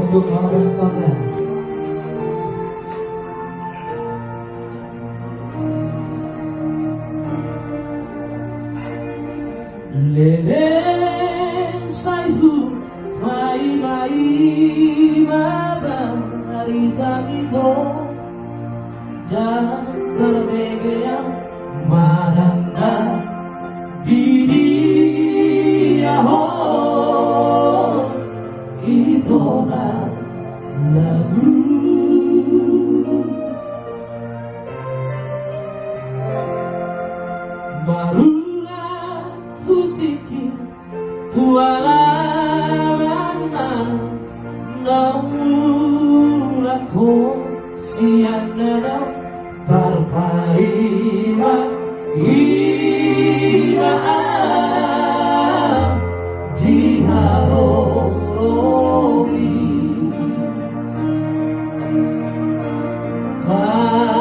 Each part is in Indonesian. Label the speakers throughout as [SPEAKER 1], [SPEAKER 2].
[SPEAKER 1] untuk kawasan kota.
[SPEAKER 2] Leleng saihu mai mai mabang arita ito dan terbegayang mananda didi aho ito na lagu barulah kutiki tualangan namulah ko siang nada terpaima ina diharoi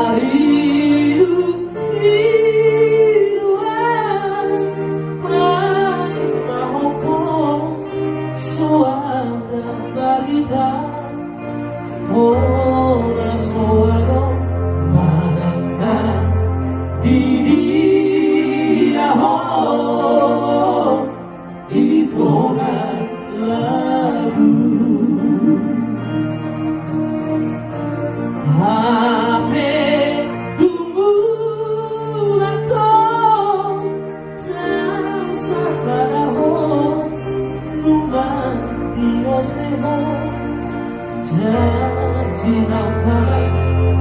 [SPEAKER 2] paridu iluan mai mahoko suara barita toda suara manangka didi aho itu lagu HP tunggu lako dan sasaraho numbang dioseho janji nautara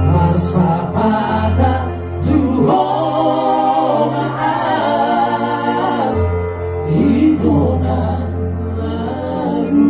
[SPEAKER 2] masa pada duho maaf itu lagu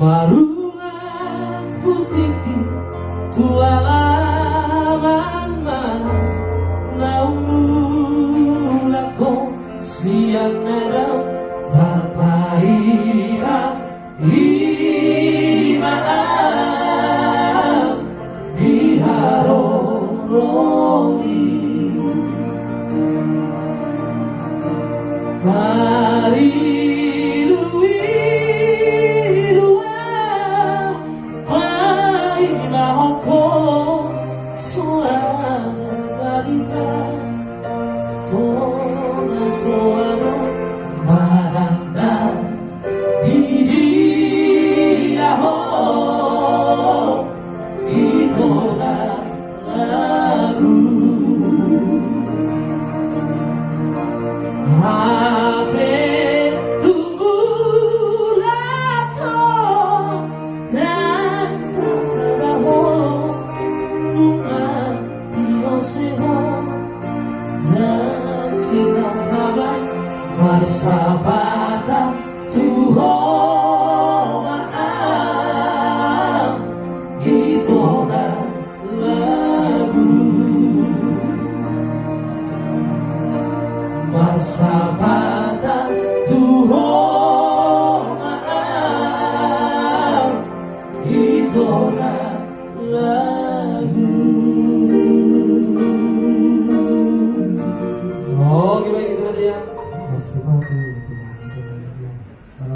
[SPEAKER 2] Barulah putiki tualaman mana naumula ko siang nadam terpaira imaam diharoroni suara mananda didi aho itu lagu HP tunggu lako dan sasaraho bunga dioseho dan sinataban marsapata tuho maaf itu lagu marsapata